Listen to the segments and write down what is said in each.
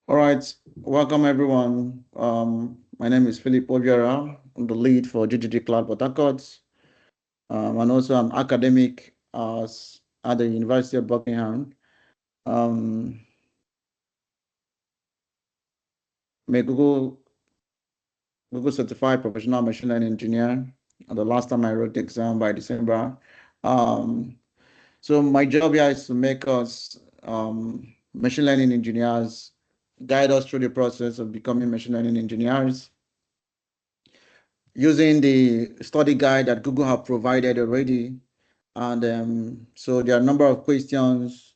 All right, welcome everyone. My name is Philip Obiara. I'm the lead for GDG Cloud Port Harcourt, and also I'm academic at the University of Buckingham. Um, I'm a Google certified professional machine learning engineer. And the last time I wrote the exam by December. Um, so my job here is to make us machine learning engineers, guide us through the process of becoming machine learning engineers, using the study guide that Google have provided already. And so there are a number of questions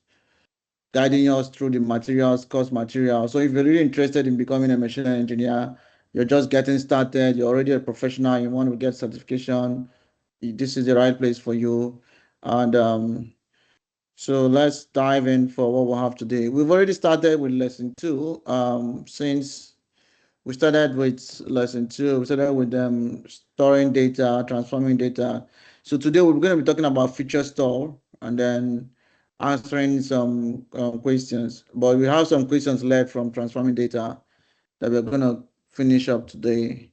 guiding us through the materials, course material. So if you're really interested in becoming a machine learning engineer, you're just getting started, you're already a professional, you want to get certification, this is the right place for you. And so let's dive in for what we'll have today. We've already started with lesson 2. Since we started with lesson 2. We started with storing data, transforming data. So today we're going to be talking about feature store and then answering some questions. But we have some questions left from transforming data that we're going to finish up today.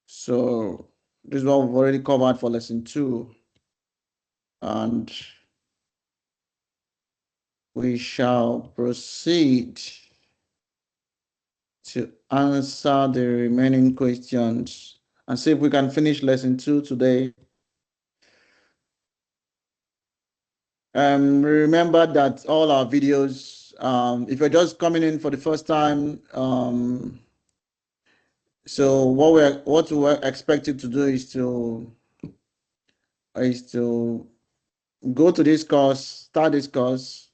So this is what we've already covered for lesson 2. And we shall proceed to answer the remaining questions and see if we can finish lesson 2 today. Remember that all our videos, if you're just coming in for the first time, so what we're expected to do is to go to this course, start this course,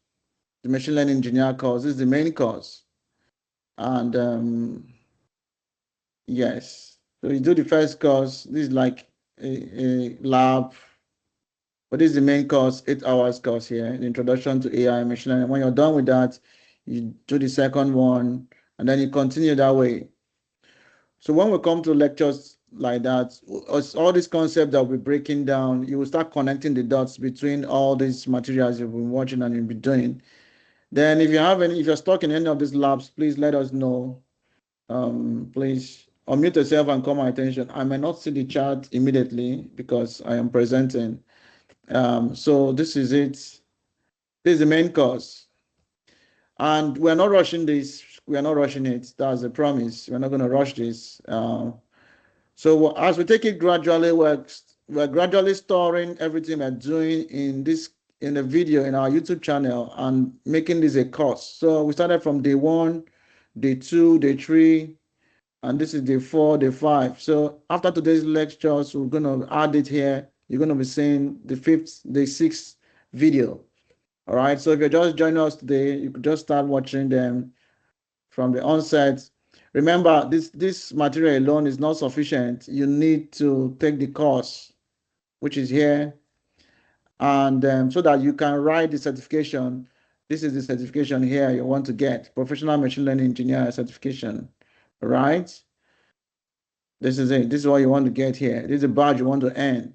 the machine learning engineer course. This is the main course, and yes, so you do the first course. This is like a lab, but this is the main course, 8 hours course here, the introduction to AI machine learning. When you're done with that, you do the second one, and then you continue that way. So when we come to lectures like that, all these concepts that we're breaking down, you will start connecting the dots between all these materials you've been watching and you've been doing. Then if you're stuck in any of these labs, please let us know. Please unmute yourself and call my attention. I may not see the chat immediately because I am presenting. So this is it. This is the main course. And we're not rushing this. We are not rushing it. That's a promise. We're not going to rush this. So as we take it gradually, we're gradually storing everything we're doing in the video in our YouTube channel and making this a course. So we started from day 1, day 2, day 3, and this is day 4, day 5. So after today's lectures, we're going to add it here. You're going to be seeing the 5th, the 6th video. All right. So if you're just joining us today, you could just start watching them from the onset. Remember, this material alone is not sufficient. You need to take the course, which is here, and so that you can write the certification. This is the certification here you want to get, Professional Machine Learning Engineer certification, right? This is it. This is what you want to get here. This is a badge you want to earn.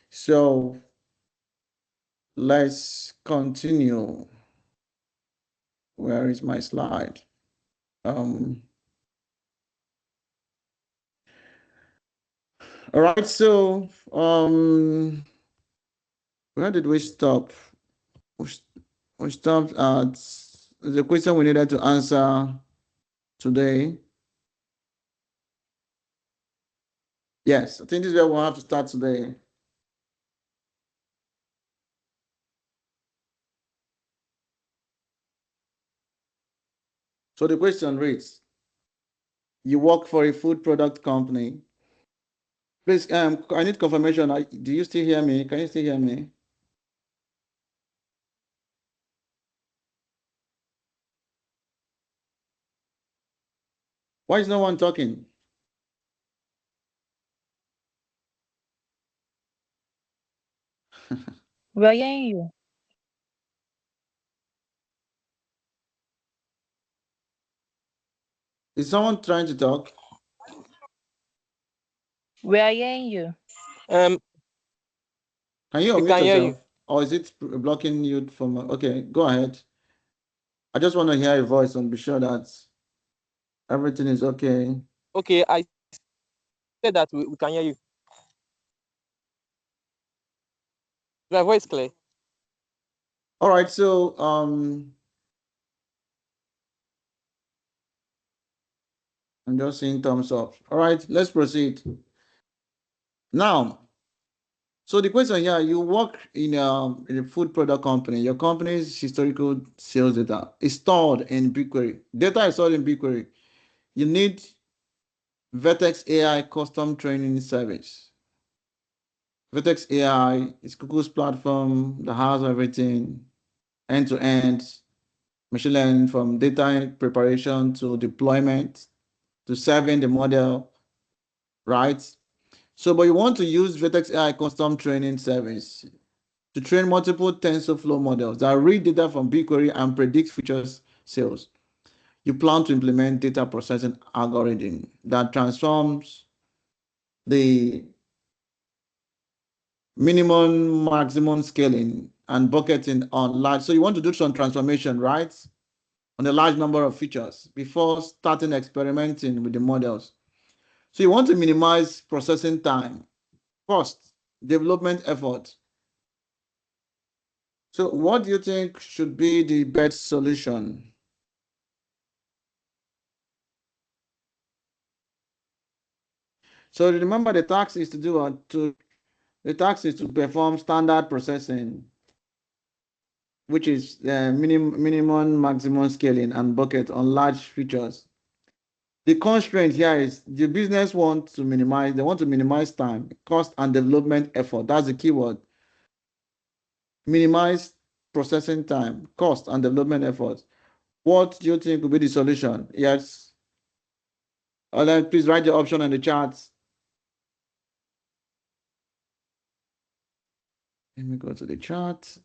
So let's continue. Where is my slide? All right, so where did we stop? We stopped at the question we needed to answer today. Yes, I think this is where we'll have to start today. So the question reads, you work for a food product company. Please, I need confirmation. Do you still hear me? Can you still hear me? Why is no one talking? We are hearing you. Is someone trying to talk? We are hearing you. Um, Can you we unmute can hear you. yourself? Or is it blocking you from? Okay, go ahead. I just want to hear your voice and be sure that everything is okay. Okay, I said that we can hear you. My voice clear? All right, so I'm just seeing thumbs up. All right, let's proceed. Now, so the question here, you work in a food product company. Your company's historical sales data is stored in BigQuery. Data is stored in BigQuery. You need Vertex AI custom training service. Vertex AI is Google's platform that has everything end to end, machine learning from data preparation to deployment to serving the model, right? So, but you want to use Vertex AI custom training service to train multiple TensorFlow models that read data from BigQuery and predict futures sales. You plan to implement data processing algorithm that transforms the minimum, maximum scaling and bucketing on large. So you want to do some transformation, right? On a large number of features before starting experimenting with the models. So you want to minimize processing time, cost, development effort. So what do you think should be the best solution? So remember the task is to do the task is to perform standard processing, which is minimum, maximum scaling and bucket on large features. The constraint here is the business wants to minimize, they want to minimize time, cost, and development effort. That's the keyword. Minimize processing time, cost, and development effort. What do you think will be the solution? Yes. Or then please write the option in the chat. Let me go to the chat.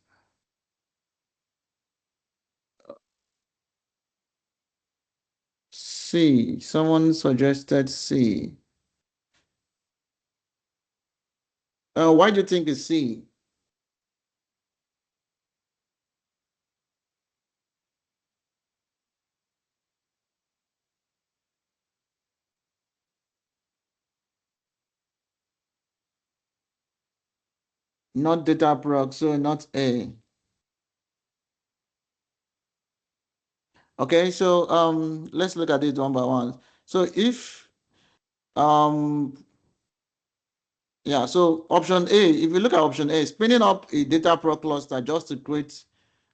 C. Someone suggested C. Why do you think it's C? Not data proc, so not A. Okay, so let's look at it one by one. So if um yeah, so option A, if you look at option A, spinning up a data pro cluster just to create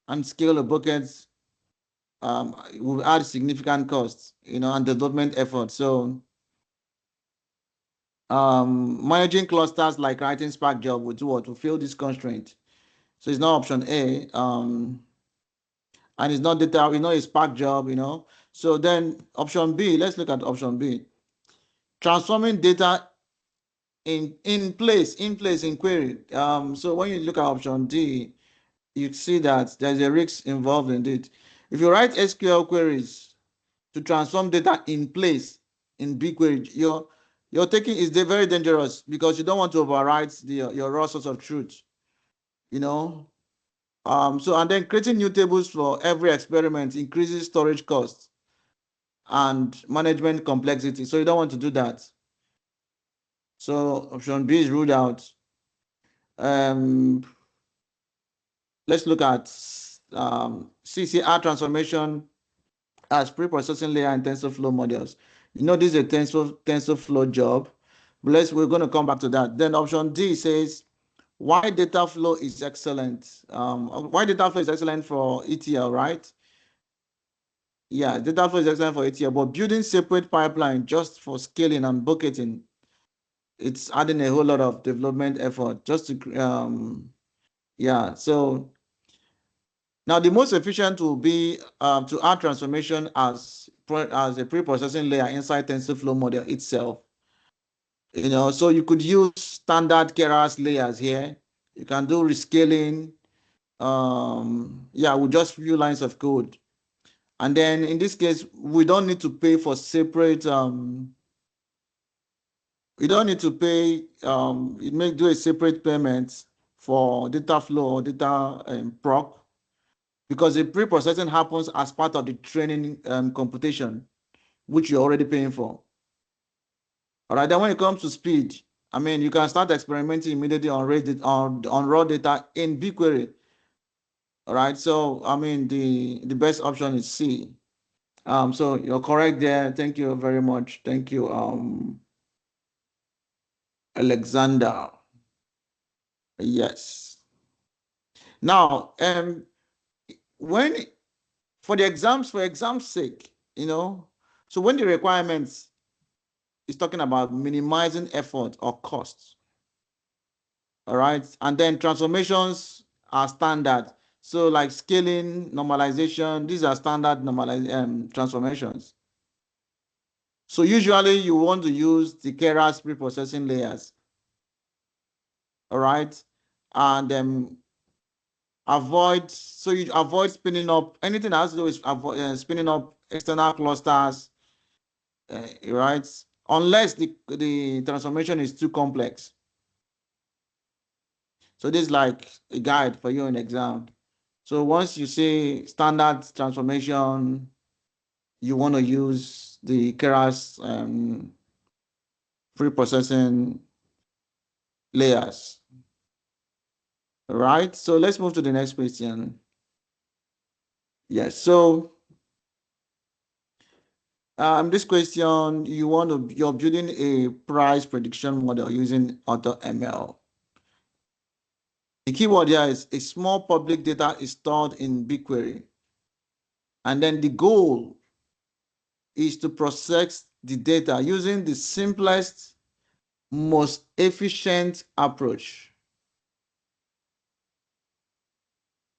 and scale a bucket will add significant costs, and development effort. So managing clusters like writing Spark job will do what? To fill this constraint. So it's not option A. And it's not data, a Spark job. So then option B, let's look at option B. Transforming data in place in query. So when you look at option D, you see that there's a risk involved in it. If you write SQL queries to transform data in place in BigQuery, you're taking is very dangerous because you don't want to overwrite your raw source of truth. You know. So and then creating new tables for every experiment increases storage costs and management complexity. So you don't want to do that. So option B is ruled out. Um, let's look at CCR transformation as pre-processing layer and TensorFlow models. This is a TensorFlow job. But we're going to come back to that. Then option D says why data flow is excellent. Why data flow is excellent for ETL, right? Yeah, data flow is excellent for ETL, but building separate pipeline just for scaling and bucketing, it's adding a whole lot of development effort just to yeah. So now the most efficient will be to add transformation as a pre-processing layer inside TensorFlow model itself. So you could use standard Keras layers here. You can do rescaling. Yeah, with just few lines of code. And then in this case, we don't need to pay for separate. We don't need to pay. It do a separate payment for data flow or data proc. because the pre-processing happens as part of the training computation, which you're already paying for. All right, then when it comes to speed, I mean, you can start experimenting immediately on raw data in BigQuery. All right, so I mean, the best option is C. So you're correct there. Thank you very much. Thank you, Alexander. Yes. Now, when for exam's sake, so when the requirements is talking about minimizing effort or costs, all right, and then transformations are standard. So like scaling, normalization, these are standard transformations. So usually you want to use the Keras pre-processing layers, all right, and you avoid spinning up anything that has to do with spinning up external clusters, right? Unless the transformation is too complex. So this is like a guide for you in exam. So once you say standard transformation, you want to use the Keras pre-processing layers, right? So let's move to the next question. Yes. So this question, you're building a price prediction model using AutoML. The keyword here is a small public data is stored in BigQuery. And then the goal is to process the data using the simplest, most efficient approach.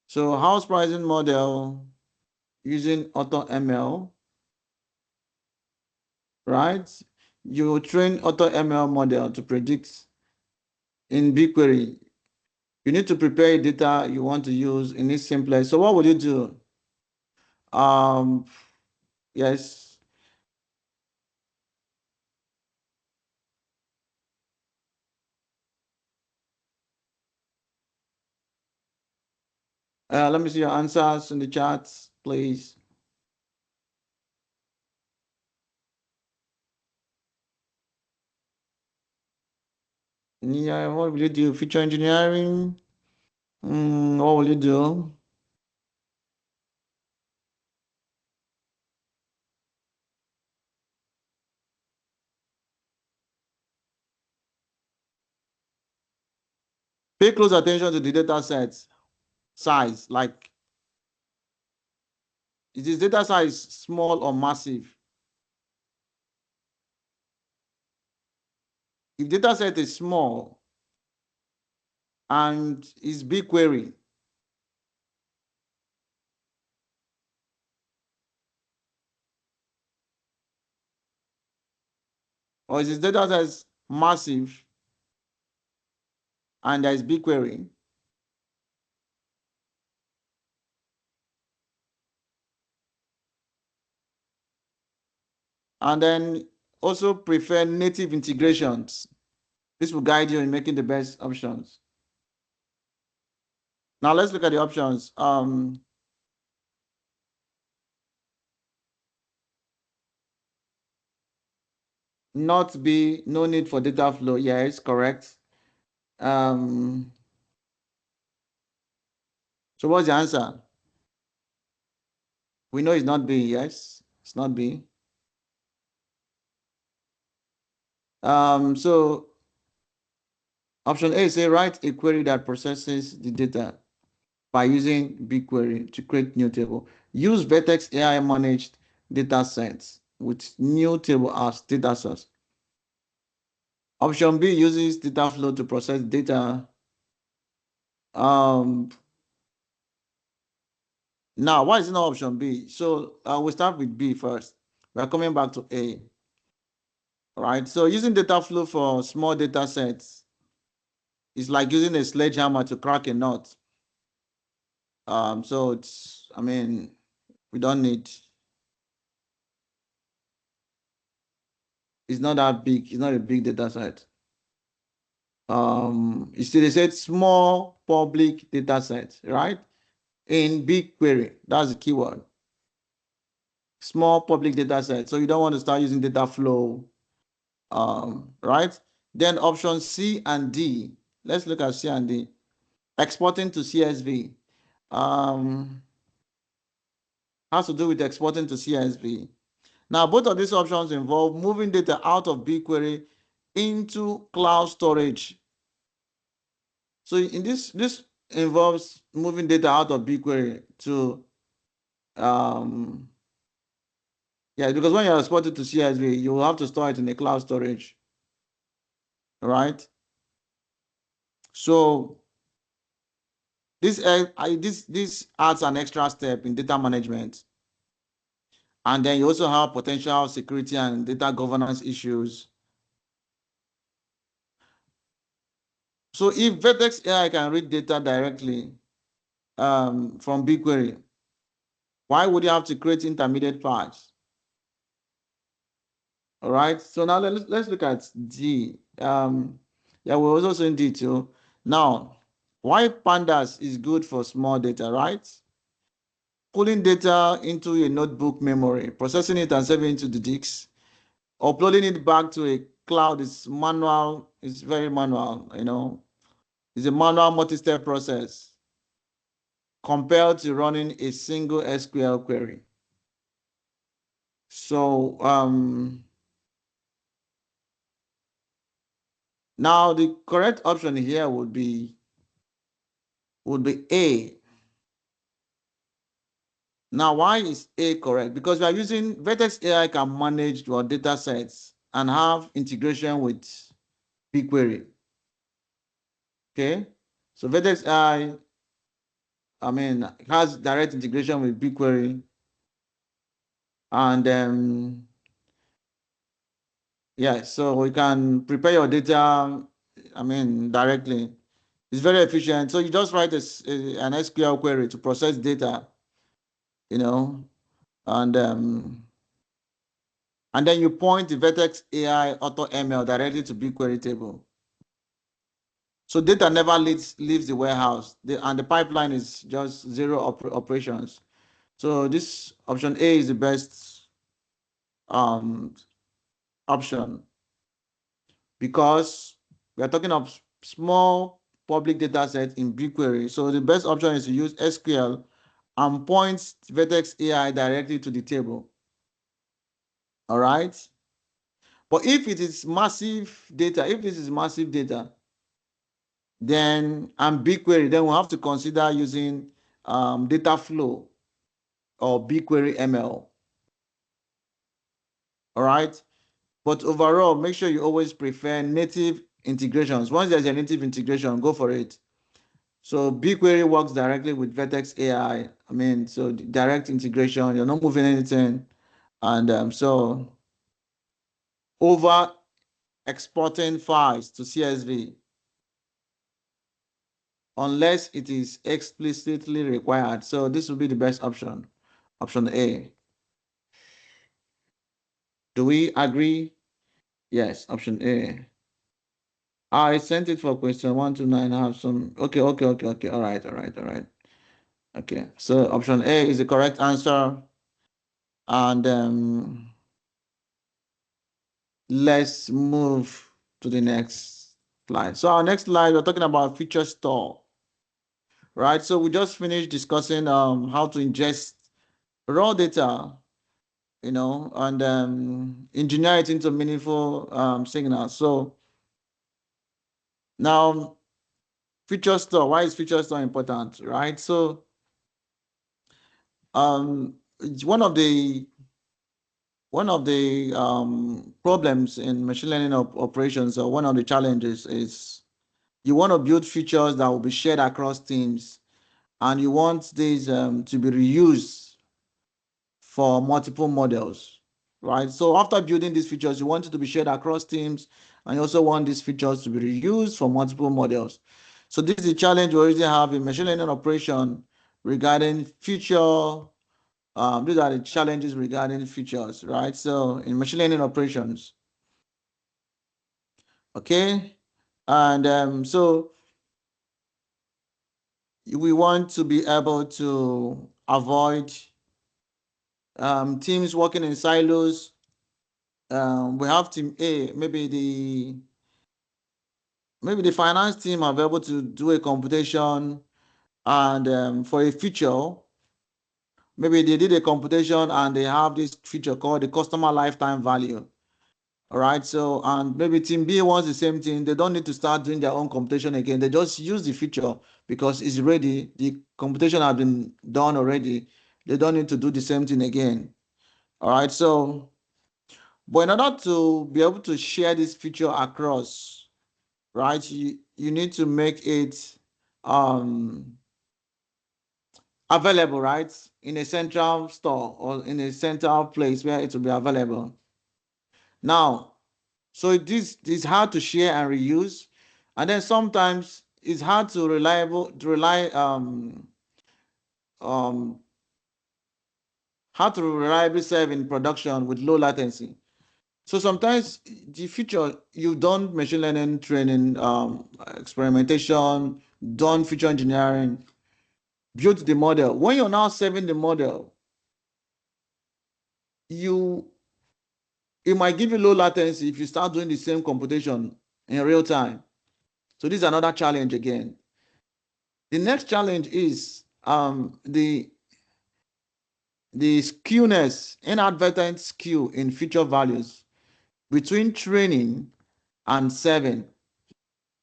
So house pricing model using AutoML, right? You train AutoML model to predict in BigQuery. You need to prepare data you want to use in its simplest. So what will you do? Yes. Let me see your answers in the chat, please. Yeah, what will you do? Feature engineering? What will you do? Pay close attention to the data set size. Like, is this data size small or massive? If data set is small and is BigQuery, or is this data size massive and there is BigQuery, and then also prefer native integrations. This will guide you in making the best options. Now let's look at the options. Not be, no need for data flow. Yes, correct. So what's the answer? We know it's not B. Yes, it's not B. So option A say write a query that processes the data by using BigQuery to create new table. Use Vertex AI managed data sets with new table as data source. Option B uses data flow to process data. Now, why is it not option B? So we'll start with B first. We're coming back to A. All right. So using data flow for small data sets is like using a sledgehammer to crack a nut. So it's, I mean, we don't need, it's not that big, it's not a big data set. You see, they said small public data set, right? in BigQuery. That's the keyword. Small public data set. So you don't want to start using data flow, right? Then option C and D. Let's look at C and D. Exporting to CSV. Has to do with exporting to CSV. Now, both of these options involve moving data out of BigQuery into cloud storage. So in this involves moving data out of BigQuery to yeah, because when you're exporting to CSV, you will have to store it in the cloud storage. Right? So this adds an extra step in data management. And then you also have potential security and data governance issues. So if Vertex AI can read data directly from BigQuery, why would you have to create intermediate files? All right. So now let's look at D. Yeah, we're also in D too. Now, why pandas is good for small data, right? Pulling data into a notebook memory, processing it and saving it to the disk, uploading it back to a cloud is manual, it's very manual, It's a manual multi-step process compared to running a single SQL query. So now the correct option here would be A. Now, why is A correct? Because we are using Vertex AI can manage your data sets and have integration with BigQuery. Okay, so Vertex AI, has direct integration with BigQuery, and yeah, so we can prepare your data, directly. It's very efficient. So you just write an SQL query to process data, and then you point the Vertex AI Auto ML directly to BigQuery table. So data never leaves the warehouse, and the pipeline is just zero operations. So this option A is the best option because we are talking of small public data set in BigQuery. So the best option is to use SQL and point Vertex AI directly to the table. All right. But if it is massive data, then and BigQuery, then we'll have to consider using data flow or BigQuery ML. All right. But overall, make sure you always prefer native integrations. Once there's a native integration, go for it. So BigQuery works directly with Vertex AI. So direct integration, you're not moving anything. And so over exporting files to CSV, unless it is explicitly required. So this will be the best option, option A. Do we agree? Yes, option A. I sent it for question 129. I have some. Okay. All right. Okay. So option A is the correct answer. And let's move to the next slide. So our next slide, we're talking about feature store, right? So we just finished discussing how to ingest raw data, and engineer it into meaningful signals. So now feature store, why is feature store important, right? So it's one of the problems in machine learning operations, or one of the challenges, is you want to build features that will be shared across teams, and you want these to be reused for multiple models, right? So after building these features, you want it to be shared across teams, and you also want these features to be reused for multiple models. So this is the challenge we already have in machine learning operation regarding feature. These are the challenges regarding features, right? So in machine learning operations, okay, and so we want to be able to avoid teams working in silos. We have team A, maybe the finance team are able to do a computation and for a feature, maybe they did a computation and they have this feature called the customer lifetime value. All right. So, and maybe team B wants the same thing. They don't need to start doing their own computation again. They just use the feature because it's ready. The computation has been done already. They don't need to do the same thing again. All right. So, but in order to be able to share this feature across, right, you need to make it um, available, right, in a central store or in a central place where it will be available. Now, so this is hard to share and reuse, and then sometimes it's hard to rely um how to reliably serve in production with low latency. So sometimes the feature you've done machine learning training, experimentation, done feature engineering, built the model. When you're now serving the model, you it might give you low latency if you start doing the same computation in real time. So this is another challenge again. The next challenge is the skewness, inadvertent skew in feature values between training and serving.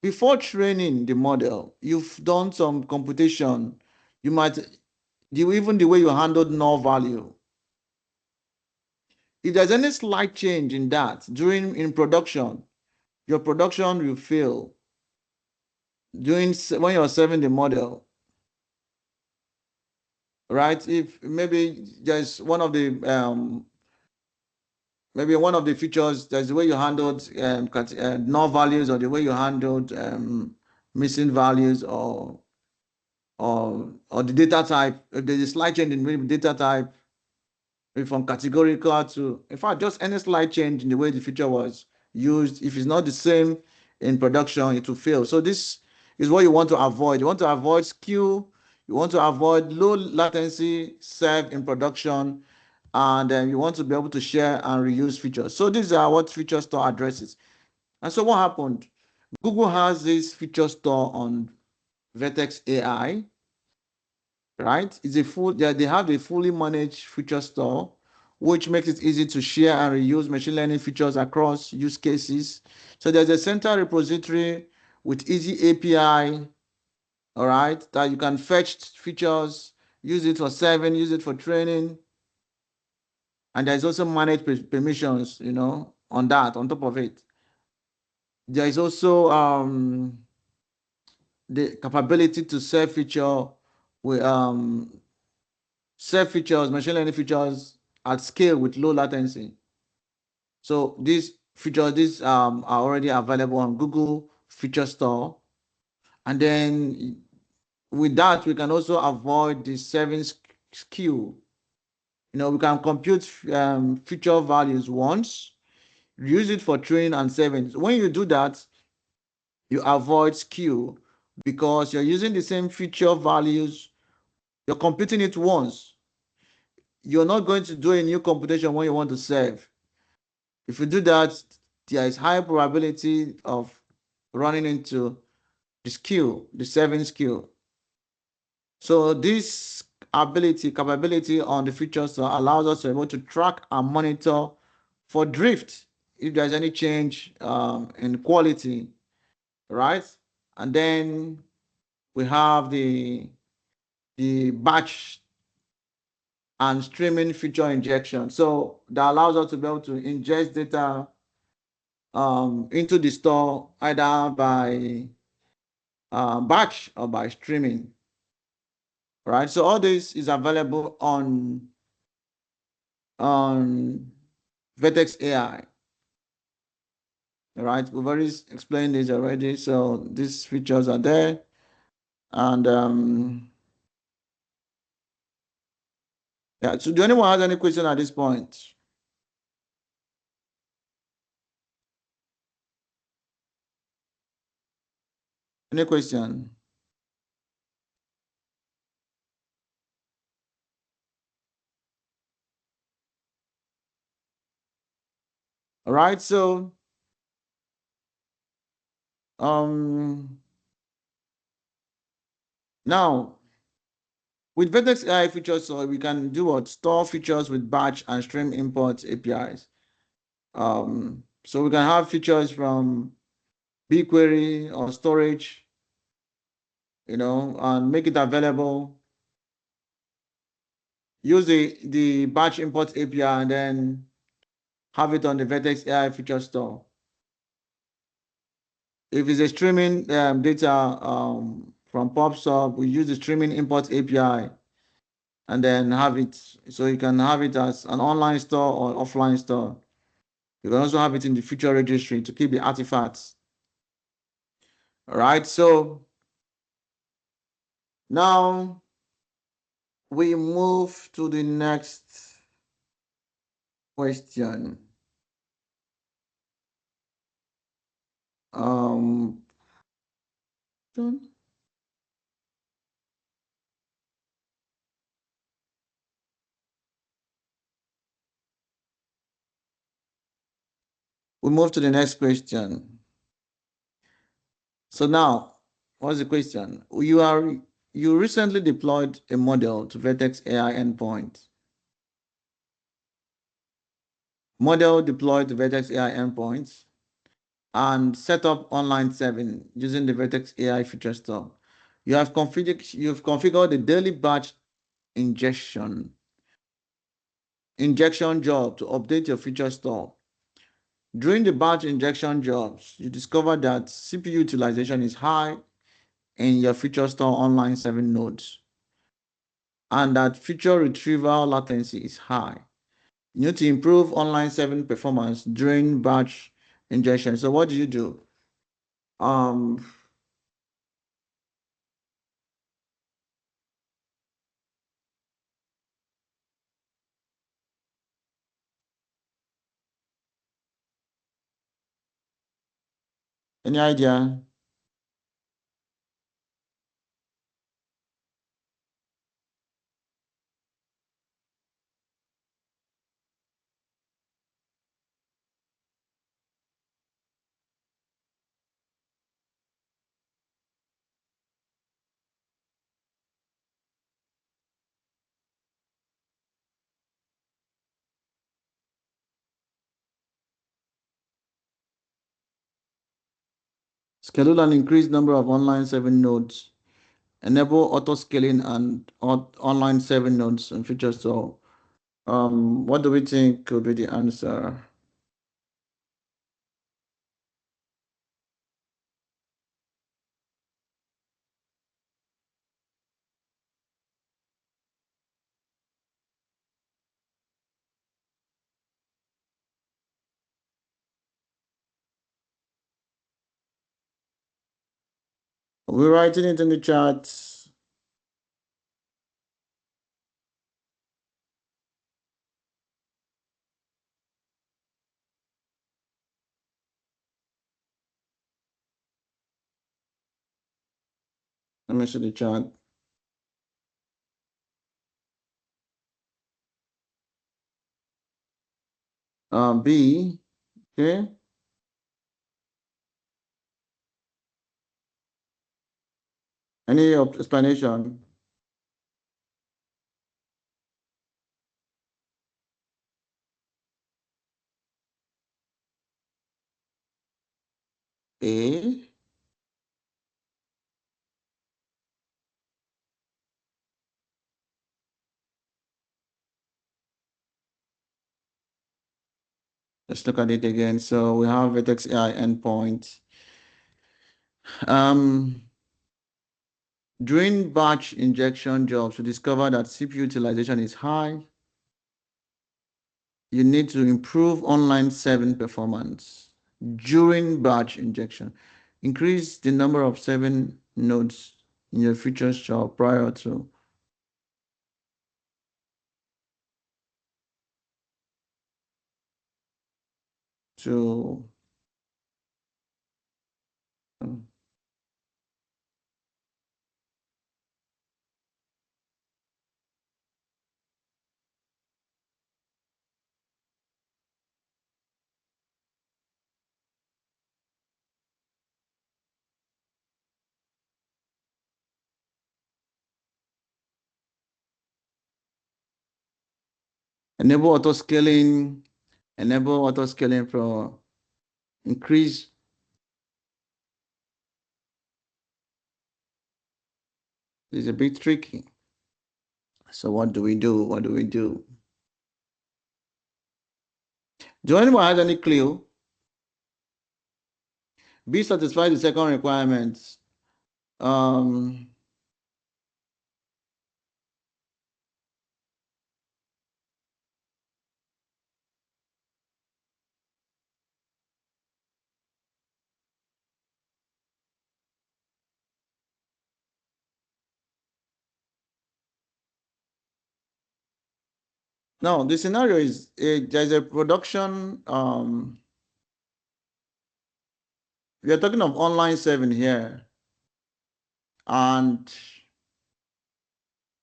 Before training the model, you've done some computation. You might, even the way you handled null value. If there's any slight change in that in production, your production will fail. When you're serving the model, right? If maybe there's one of the features, there's the way you handled null values or the way you handled missing values or the data type. If there's a slight change in maybe data type, from categorical to, in fact, just any slight change in the way the feature was used, if it's not the same in production, it will fail. So this is what you want to avoid. You want to avoid skew. You want to avoid low latency served in production, and you want to be able to share and reuse features. So these are what feature store addresses. And so what happened? Google has this feature store on Vertex AI, right? They have a fully managed feature store, which makes it easy to share and reuse machine learning features across use cases. So there's a central repository with easy API, all right, that you can fetch features, use it for serving, use it for training. And there's also managed permissions, on top of it. There is also the capability to serve with machine learning features at scale with low latency. So these are already available on Google Feature Store. And then with that, we can also avoid the serving skew. We can compute feature values once, use it for training and serving. So when you do that, you avoid skew because you're using the same feature values, you're computing it once. You're not going to do a new computation when you want to serve. If you do that, there is high probability of running into the serving skill. So this capability on the features allows us to be able to track and monitor for drift if there's any change in quality, right? And then we have the batch and streaming feature injection. So that allows us to be able to ingest data into the store either by batch or by streaming, right? So all this is available on Vertex AI, all right? We've already explained this already, so these features are there, and yeah. So do anyone have any question at this point? Any question? All right, so now with Vertex AI features, so we can do what? Store features with batch and stream import APIs. So we can have features from BigQuery or storage, and make it available. Use the batch import API and then have it on the Vertex AI feature store. If it's a streaming data from PubSub, we use the streaming import API and then have it, so you can have it as an online store or offline store. You can also have it in the feature registry to keep the artifacts. All right, so now we move to the next question. Um, we move to the next question. So now, what's the question? You recently deployed a model to Vertex AI endpoint. Model deployed to Vertex AI endpoints and set up online 7 using the Vertex AI feature store. You've configured the daily batch injection job to update your feature store. During the batch injection jobs, you discover that CPU utilization is high in your feature store online 7 nodes, and that feature retrieval latency is high. You need to improve online 7 performance during batch injection. So what do you do? Um, any idea? Schedule an increased number of online 7 nodes. Enable auto scaling and online 7 nodes and features. So, what do we think could be the answer? We're writing it in the chat. Let me see the chat. B, okay. Any explanation? A. Let's look at it again. So we have Vertex AI endpoint. During batch injection jobs, we discover that CPU utilization is high. You need to improve online 7 performance during batch injection. Increase the number of 7 nodes in your features job prior to um, Enable auto scaling. Enable auto scaling for increase. It's a bit tricky. So what do we do? What do we do? Do anyone have any clue? B, satisfy the second requirement. Um, no, the scenario is there's a production. We are talking of online serving here, and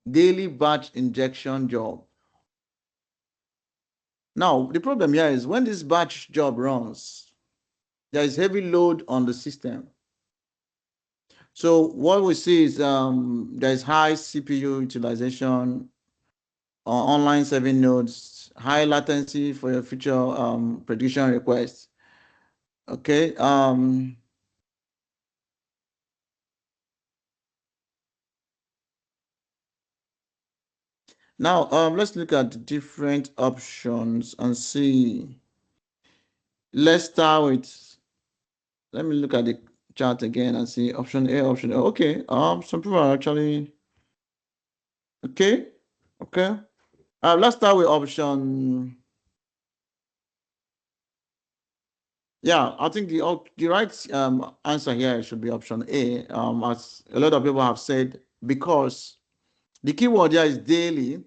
daily batch injection job. Now, the problem here is when this batch job runs, there is heavy load on the system. So what we see is there is high CPU utilization on online serving nodes, high latency for your future prediction requests. Okay. Now, let's look at the different options and see. Let's start with, let me look at the chart again and see option A, option A. Okay, some people are actually, okay, okay. Let's start with option, yeah, I think the right answer here should be option A, as a lot of people have said, because the keyword here is daily.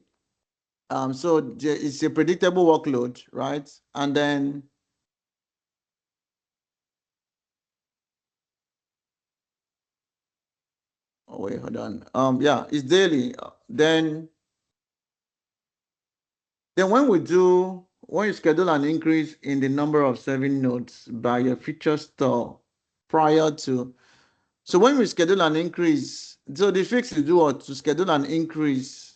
So it's a predictable workload, right? And then oh wait, hold on. Yeah, it's daily. Then when you schedule an increase in the number of serving nodes by your feature store prior to, so when we schedule an increase, so the fix is do what to schedule an increase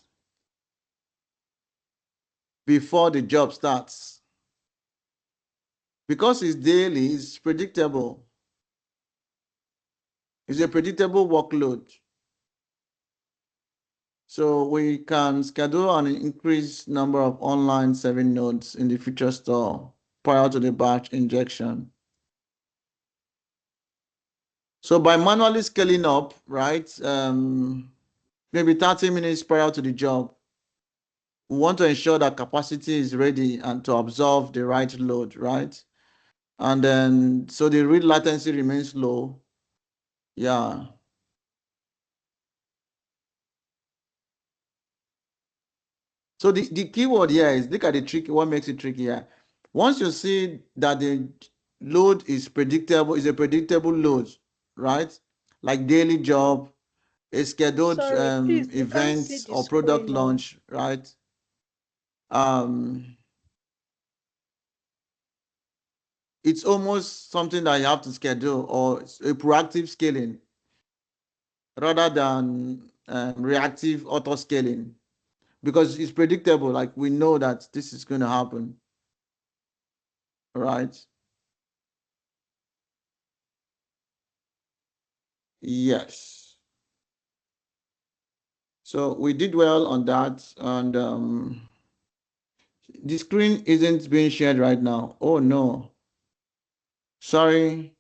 before the job starts. Because it's daily, it's predictable. It's a predictable workload. So we can schedule an increased number of online serving nodes in the feature store prior to the batch injection. So by manually scaling up, right, maybe 30 minutes prior to the job, we want to ensure that capacity is ready and to absorb the right load, right? And then, so the read latency remains low. Yeah. So the keyword here is, look at the trick, what makes it tricky here. Once you see that the load is predictable, is a predictable load, right? Like daily job, a scheduled Sorry, please, we can't see events the or product screen. launch, right? It's almost something that you have to schedule, or a proactive scaling rather than reactive auto scaling, because it's predictable. Like we know that this is going to happen, right? Yes. So we did well on that, and the screen isn't being shared right now. Oh no, sorry.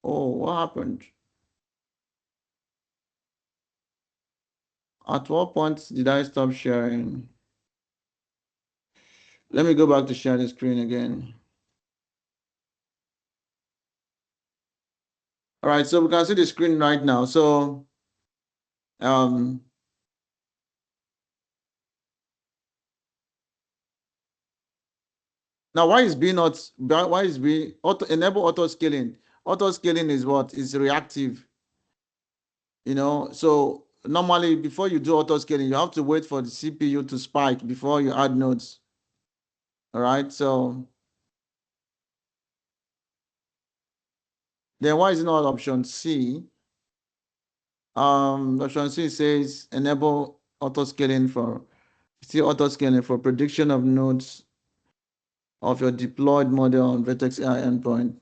Oh, what happened? At what point did I stop sharing? Let me go back to share the screen again. All right, so we can see the screen right now. So um, now why is being enable auto scaling? Auto scaling is what is reactive, so normally before you do auto scaling, you have to wait for the CPU to spike before you add nodes. All right, so then why is it not option C? Option C says enable auto scaling for See auto scaling for prediction of nodes of your deployed model on Vertex AI endpoint.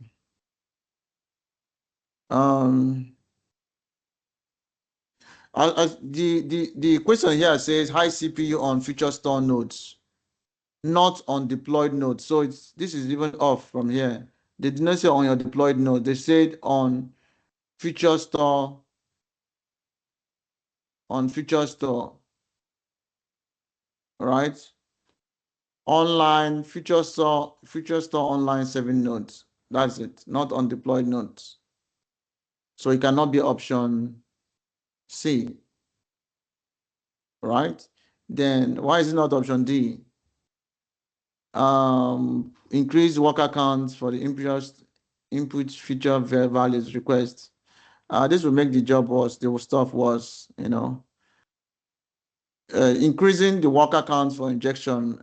The question here says high CPU on feature store nodes, not on deployed nodes. So this is even off from here. They did not say on your deployed node. They said on feature store, right? Online feature store online 7 nodes. That's it, not on deployed nodes. So it cannot be option C, right? Then why is it not option D? Increase worker counts for the input feature values request. This will make the job worse. The stuff worse, increasing the worker counts for injection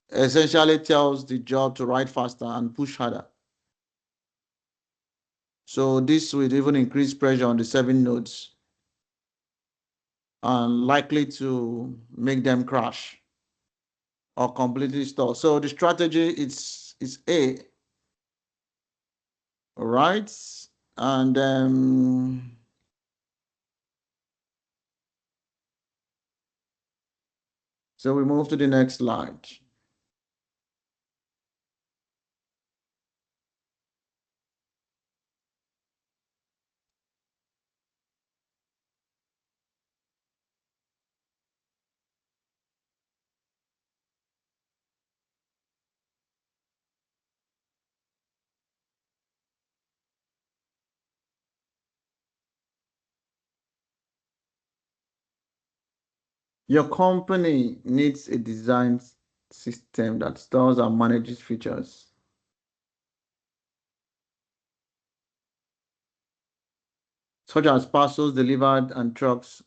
essentially tells the job to write faster and push harder. So this will even increase pressure on the 7 nodes and likely to make them crash or completely stall. So the strategy is A, right? And so we move to the next slide. Your company needs a design system that stores and manages features, such as parcels delivered and trucks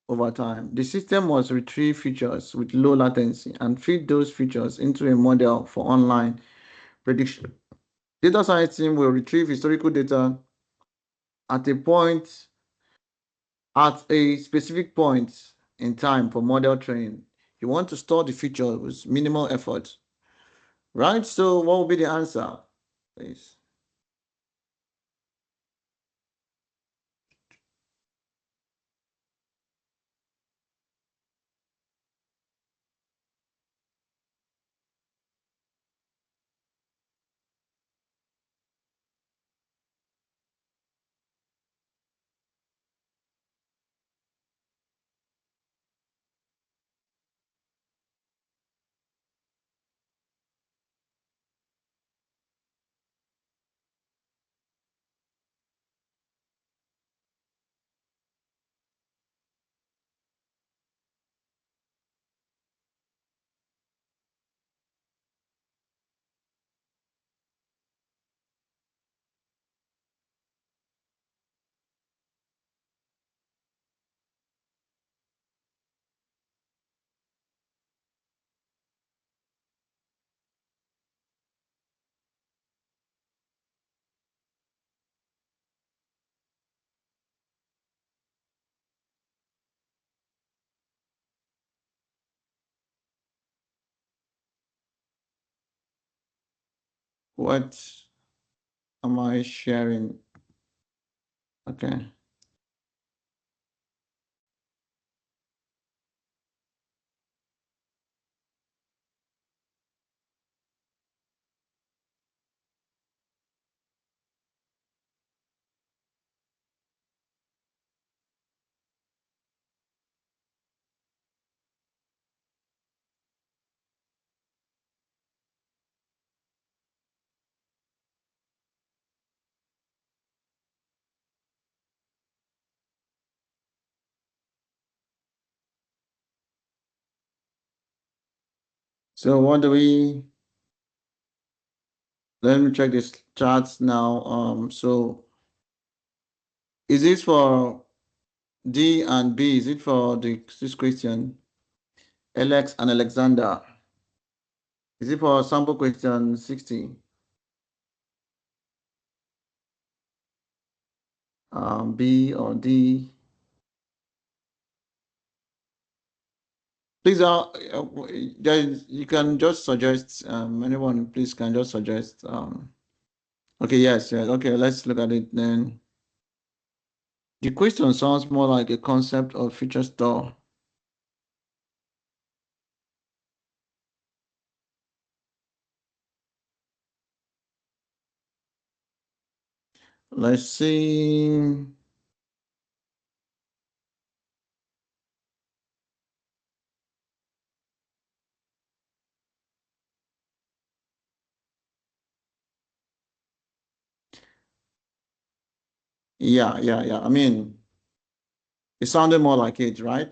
over time. The system must retrieve features with low latency and feed those features into a model for online prediction. Data science team will retrieve historical data at a specific point in time for model training. You want to store the feature with minimal effort, right? So what will be the answer, please? What am I sharing? Okay. So what do we, let me check this charts now. So is this for D and B? Is it for this question? Alex and Alexander. Is it for sample question 60? B or D? Please, you can just suggest, anyone, please can just suggest. Okay, yes. Okay, let's look at it then. The question sounds more like a concept of feature store. Let's see. Yeah. I mean, it sounded more like it, right?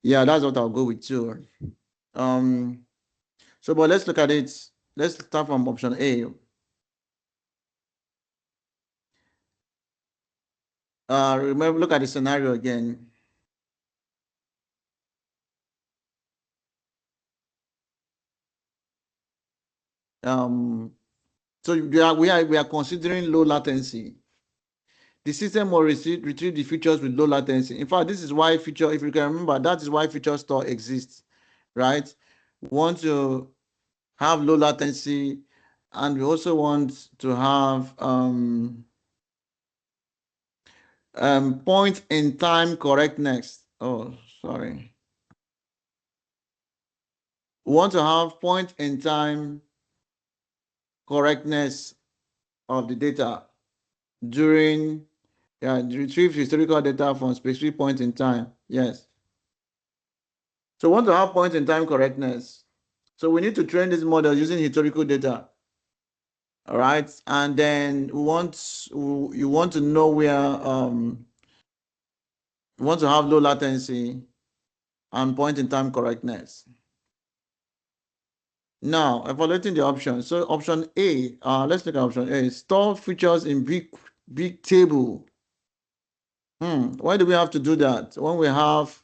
Yeah, that's what I'll go with too. But let's look at it. Let's start from option A. Remember, look at the scenario again. So we are considering low latency. The system will retrieve the features with low latency. In fact, this is why feature, if you can remember, that is why feature store exists, right? We want to have low latency, and we also want to have point in time correctness. Oh, sorry. We want to have point in time correctness of the data during retrieve historical data from specific point in time. Yes. So we want to have point in time correctness. So we need to train this model using historical data. All right. And then you want to know where you want to have low latency and point in time correctness. Now, evaluating the options. So option A, let's look at option A. Store features in big table. Why do we have to do that when we have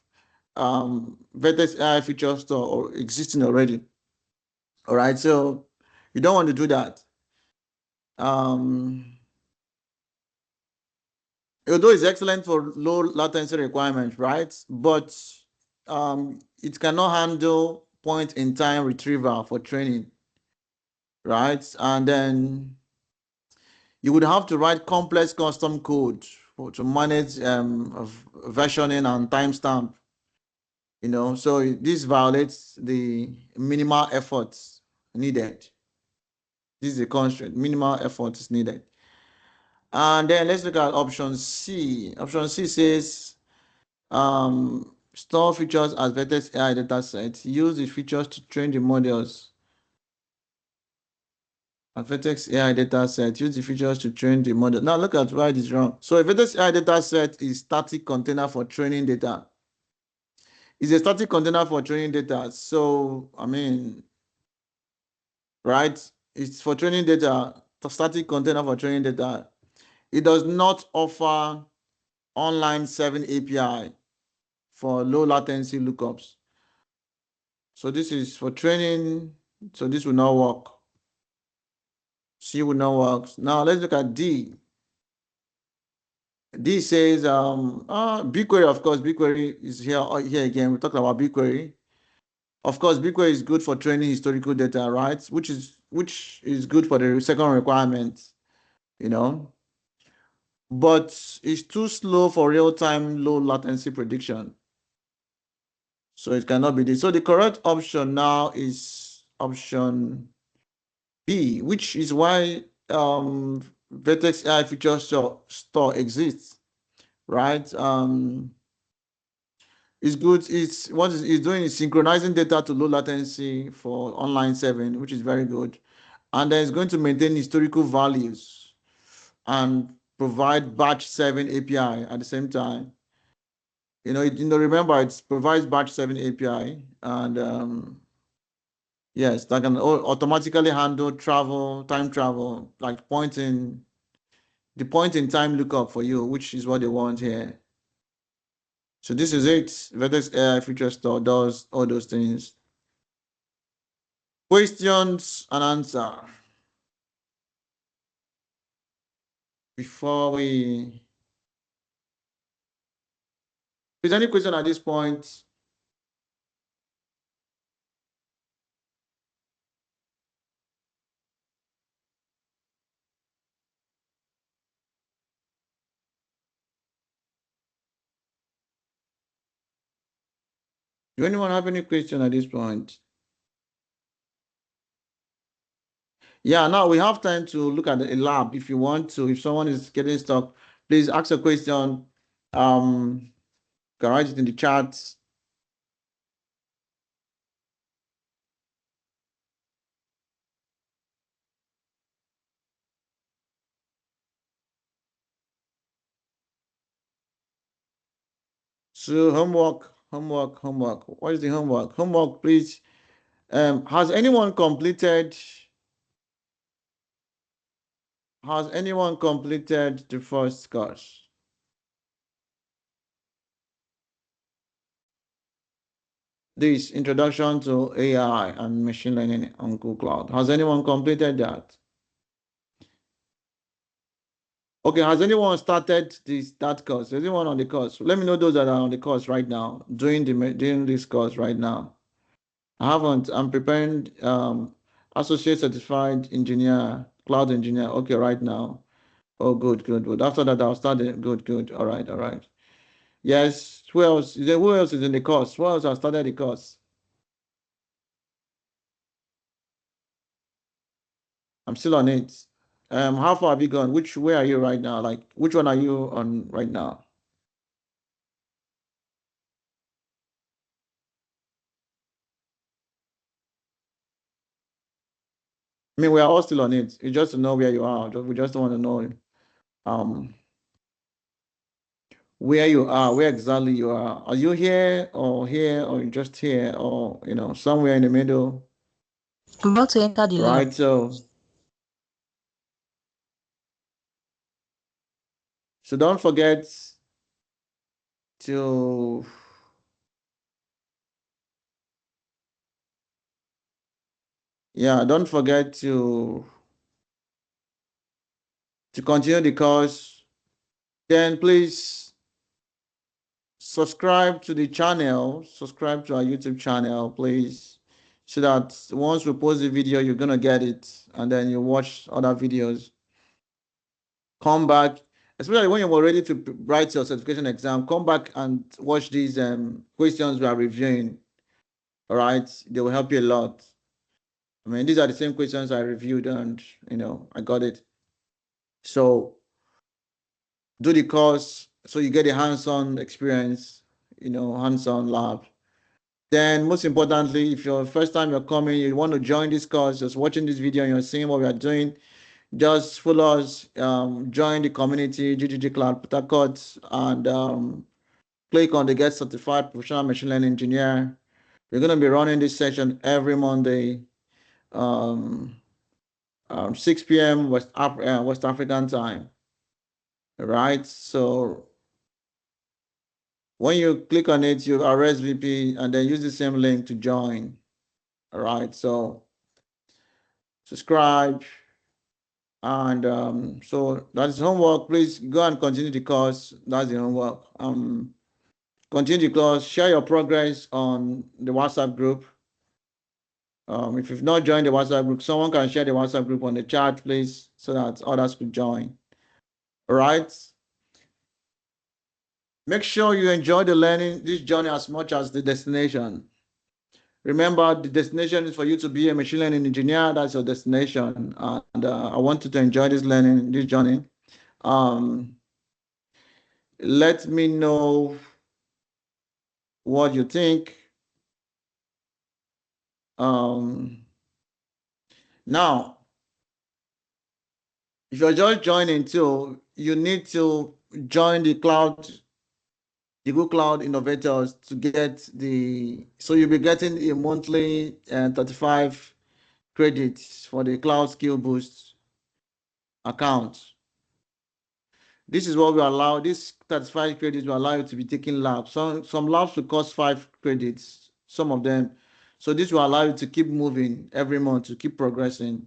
Vertex AI feature store or existing already? All right, so you don't want to do that. Although it's excellent for low latency requirements, right? But it cannot handle point in time retrieval for training, right? And then you would have to write complex custom code to manage versioning and timestamp. So this violates the minimal efforts needed. This is a constraint. Minimal effort is needed. And then let's look at option C. Option C says store features as Vertex AI dataset. Use the features to train the models. A Vertex AI dataset. Use the features to train the model. Now look at why it is wrong. So a Vertex AI dataset is static container for training data. It's a static container for training data. So I mean, right? It's for training data. Static container for training data. It does not offer online 7 API for low latency lookups. So this is for training. So this will not work. C will not work. Now let's look at D. D says BigQuery, of course, BigQuery is here again. We talked about BigQuery. Of course, BigQuery is good for training historical data, right? Which is good for the second requirement, but it's too slow for real-time low latency prediction. So it cannot be this. So the correct option now is option B, which is why Vertex AI feature store exists, right? It's good. What it's doing is synchronizing data to low latency for online 7, which is very good. And then it's going to maintain historical values and provide batch 7 API at the same time. Remember it provides batch 7 API, and yes, that can automatically handle time travel, like the point in time lookup for you, which is what they want here. So this is it. Vertex AI feature store does all those things. Questions and answer. Before we, is there any question at this point? Do anyone have any question at this point? Yeah, now we have time to look at a lab if you want to. If someone is getting stuck, please ask a question. You can write it in the chat. So homework. What is the homework? Homework, please. Has anyone completed the first course? This introduction to AI and machine learning on Google Cloud. Has anyone completed that? Okay, has anyone started that course? Is anyone on the course? Let me know those that are on the course right now, doing this course right now. I haven't. I'm preparing associate certified engineer, cloud engineer. Okay, right now. Oh, good. After that, I'll start it. Good. All right. Yes. Who else? Who else is in the course? Who else has started the course? I'm still on it. How far have you gone? Where are you right now? Like, which one are you on right now? I mean, we are all still on it. It's just to know where you are. We just want to know um where you are, where exactly you are. Are you here, or just here, or somewhere in the middle? I'm about to enter the lab. Right. So don't forget to don't forget to continue the course. Then please subscribe to the channel, subscribe to our YouTube channel, please, so that once we post the video, you're gonna get it, and then you watch other videos. Come back, especially when you're ready to write your certification exam. Come back and watch these questions we are reviewing. All right, they will help you a lot. I mean, these are the same questions I reviewed, and I got it. So do the course so you get a hands-on experience, hands-on lab. Then most importantly, if you're first time you're coming, you want to join this course, just watching this video and you're seeing what we are doing, just follow us, join the community, GDG Cloud Port Harcourt, and click on the Get Certified Professional Machine Learning Engineer. We're going to be running this session every Monday, 6 p.m. West African time. All right. So when you click on it, you RSVP and then use the same link to join. All right. So subscribe. And so that's homework. Please go and continue the course. That's the homework. Continue the course. Share your progress on the WhatsApp group. If you've not joined the WhatsApp group, someone can share the WhatsApp group on the chat, please, so that others could join. All right. Make sure you enjoy the learning, this journey as much as the destination. Remember, the destination is for you to be a machine learning engineer. That's your destination. And I want you to enjoy this learning, this journey. Let me know what you think. Now, if you're just joining too, you need to join the Google Cloud Innovators to get so you'll be getting a monthly 35 credits for the Cloud Skill Boost account. This is what we allow. This 35 credits will allow you to be taking labs. Some labs will cost 5 credits, some of them. So this will allow you to keep moving every month, to keep progressing.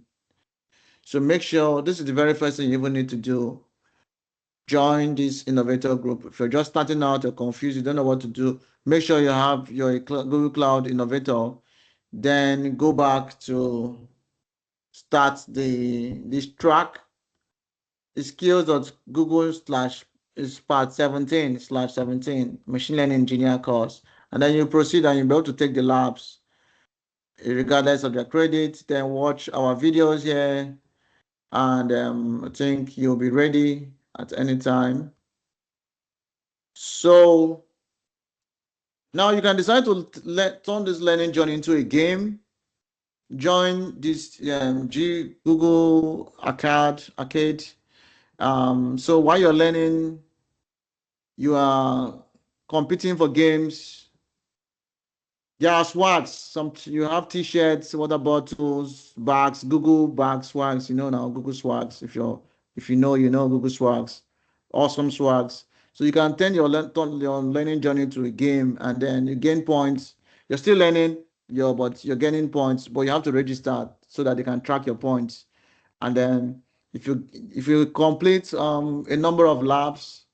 So make sure this is the very first thing you even need to do. Join this innovator group. If you're just starting out, you're confused, you don't know what to do, make sure you have your Google Cloud Innovator. Then go back to start this track, the skills.google/ is part 17/17 machine learning engineer course. and then you proceed and you'll be able to take the labs regardless of your credit. Then watch our videos here, and I think you'll be ready at any time. So now you can decide to turn this learning journey into a game. Join this Google Arcade. So while you're learning, you are competing for games. There are swags. You have T-shirts, water bottles, bags, Google bag swags. You know now Google swags. If you know, you know Google swags. Awesome swags. So you can turn your learning journey to a game, and then you gain points. You're still learning, but you're gaining points. But you have to register so that they can track your points. And then if you complete a number of labs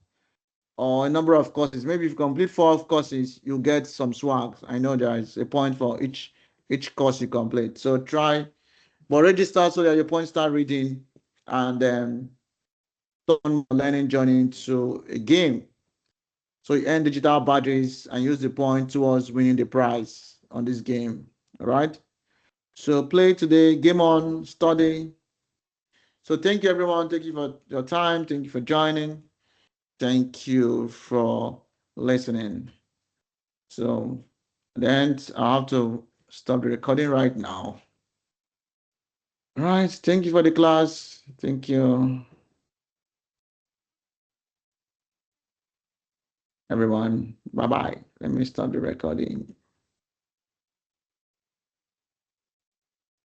or a number of courses, maybe if you complete 4 courses, you get some swag. I know there is a point for each course you complete. So try, but register so that your points start reading, and then turn your learning journey into a game. So you earn digital badges and use the point towards winning the prize on this game. All right. So play today, game on, study. So thank you, everyone. Thank you for your time. Thank you for joining. Thank you for listening. So then I have to stop the recording right now. All right. Thank you for the class. Thank you, everyone. Bye-bye. Let me stop the recording.